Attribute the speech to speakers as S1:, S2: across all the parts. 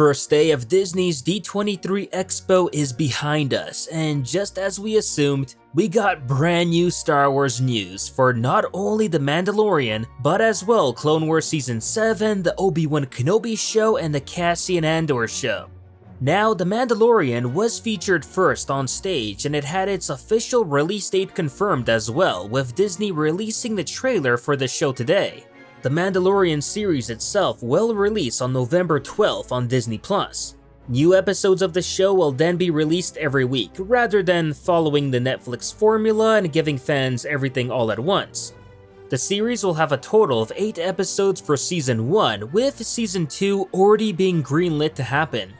S1: first day of Disney's D23 Expo is behind us, and just as we assumed, we got brand new Star Wars news for not only The Mandalorian, but as well Clone Wars Season 7, the Obi-Wan Kenobi show, and the Cassian Andor show. Now, The Mandalorian was featured first on stage, and it had its official release date confirmed as well, with Disney releasing the trailer for the show today. The Mandalorian series itself will release on November 12th on Disney+. New episodes of the show will then be released every week, rather than following the Netflix formula and giving fans everything all at once. The series will have a total of 8 episodes for Season 1, with Season 2 already being greenlit to happen.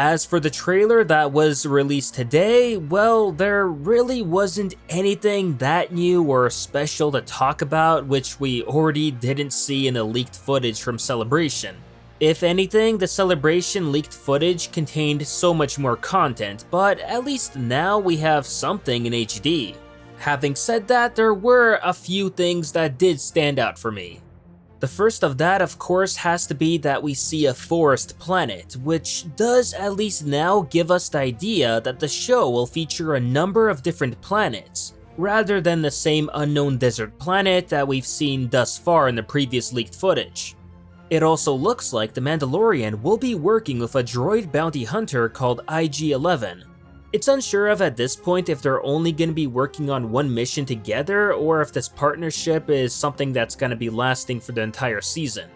S1: As for the trailer that was released today, well, there really wasn't anything that new or special to talk about, which we already didn't see in the leaked footage from Celebration. If anything, the Celebration leaked footage contained so much more content, but at least now we have something in HD. Having said that, there were a few things that did stand out for me. The first of that, of course, has to be that we see a forest planet, which does at least now give us the idea that the show will feature a number of different planets, rather than the same unknown desert planet that we've seen thus far in the previous leaked footage. It also looks like The Mandalorian will be working with a droid bounty hunter called IG-11. It's unsure of at this point if they're only going to be working on one mission together or if this partnership is something that's going to be lasting for the entire season.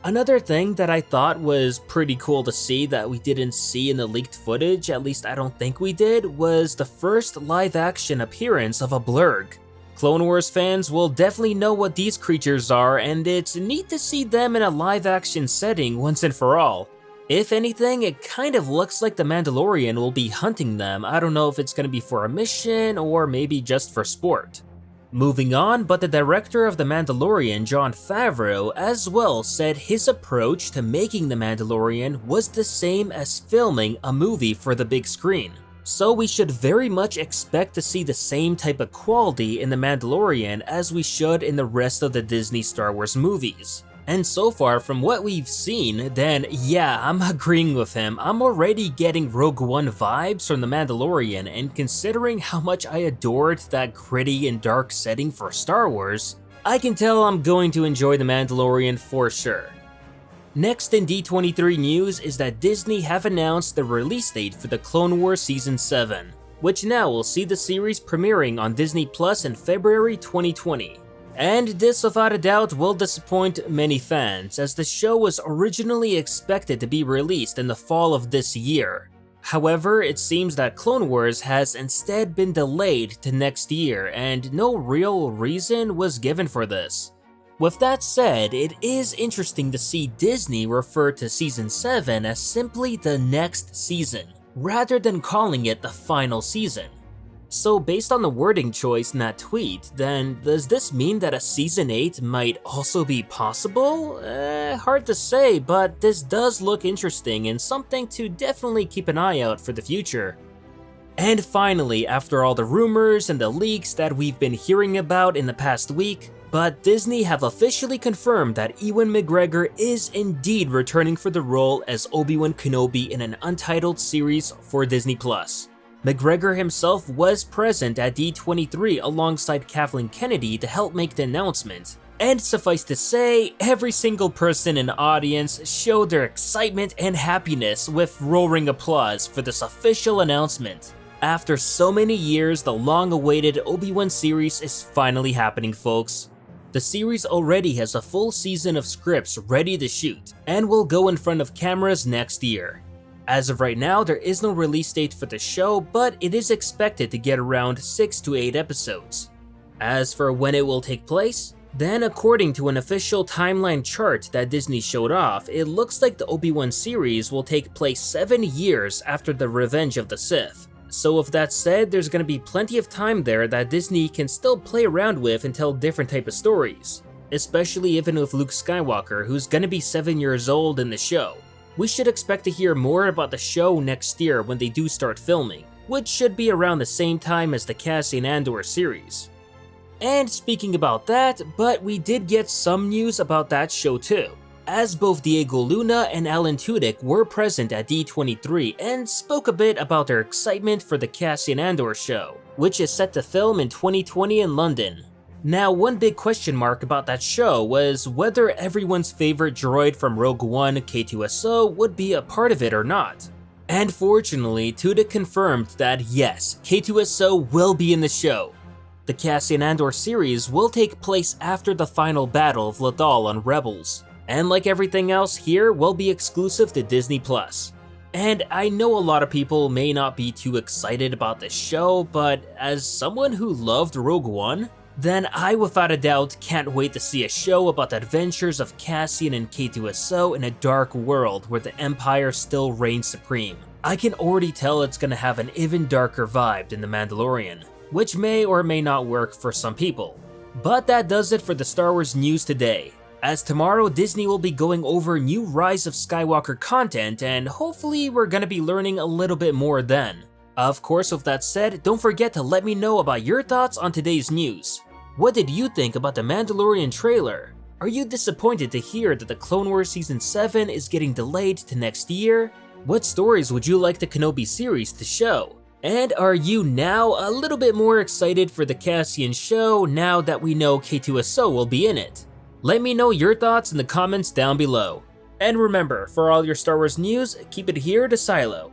S1: Another thing that I thought was pretty cool to see that we didn't see in the leaked footage, at least I don't think we did, was the first live-action appearance of a blurg. Clone Wars fans will definitely know what these creatures are, and it's neat to see them in a live-action setting once and for all. If anything, it kind of looks like The Mandalorian will be hunting them. I don't know if it's going to be for a mission or maybe just for sport. Moving on, but the director of The Mandalorian, Jon Favreau, as well said his approach to making The Mandalorian was the same as filming a movie for the big screen. So we should very much expect to see the same type of quality in The Mandalorian as we should in the rest of the Disney Star Wars movies. And so far, from what we've seen, then yeah, I'm agreeing with him. I'm already getting Rogue One vibes from The Mandalorian, and considering how much I adored that gritty and dark setting for Star Wars, I can tell I'm going to enjoy The Mandalorian for sure. Next in D23 news is that Disney have announced the release date for the Clone Wars Season 7, which now will see the series premiering on Disney Plus in February 2020. And this without a doubt will disappoint many fans, as the show was originally expected to be released in the fall of this year. However, it seems that Clone Wars has instead been delayed to next year, and no real reason was given for this. With that said, it is interesting to see Disney refer to Season 7 as simply the next season, rather than calling it the final season. So based on the wording choice in that tweet, then does this mean that a Season 8 might also be possible? Hard to say, but this does look interesting and something to definitely keep an eye out for the future. And finally, after all the rumors and the leaks that we've been hearing about in the past week, but Disney have officially confirmed that Ewan McGregor is indeed returning for the role as Obi-Wan Kenobi in an untitled series for Disney+. McGregor himself was present at D23 alongside Kathleen Kennedy to help make the announcement. And suffice to say, every single person in the audience showed their excitement and happiness with roaring applause for this official announcement. After so many years, the long-awaited Obi-Wan series is finally happening, folks. The series already has a full season of scripts ready to shoot, and will go in front of cameras next year. As of right now, there is no release date for the show, but it is expected to get around 6 to 8 episodes. As for when it will take place, then according to an official timeline chart that Disney showed off, it looks like the Obi-Wan series will take place 7 years after the Revenge of the Sith. So with that said, there's going to be plenty of time there that Disney can still play around with and tell different type of stories, especially even with Luke Skywalker, who's going to be 7 years old in the show. We should expect to hear more about the show next year when they do start filming, which should be around the same time as the Cassian Andor series. And speaking about that, but we did get some news about that show too. as both Diego Luna and Alan Tudyk were present at D23 and spoke a bit about their excitement for the Cassian Andor show, which is set to film in 2020 in London. Now, one big question mark about that show was whether everyone's favorite droid from Rogue One, K2SO, would be a part of it or not. And fortunately, Tudyk confirmed that yes, K2SO will be in the show. The Cassian Andor series will take place after the final battle of Lothal on Rebels, and like everything else here, will be exclusive to Disney+. And I know a lot of people may not be too excited about this show, but as someone who loved Rogue One, then I without a doubt can't wait to see a show about the adventures of Cassian and K2SO in a dark world where the Empire still reigns supreme. I can already tell it's gonna have an even darker vibe than The Mandalorian, which may or may not work for some people. But that does it for the Star Wars news today, as tomorrow Disney will be going over new Rise of Skywalker content and hopefully we're gonna be learning a little bit more then. Of course, with that said, don't forget to let me know about your thoughts on today's news. What did you think about the Mandalorian trailer? Are you disappointed to hear that the Clone Wars Season 7 is getting delayed to next year? What stories would you like the Kenobi series to show? And are you now a little bit more excited for the Cassian show now that we know K2SO will be in it? Let me know your thoughts in the comments down below. And remember, for all your Star Wars news, keep it here to Silo.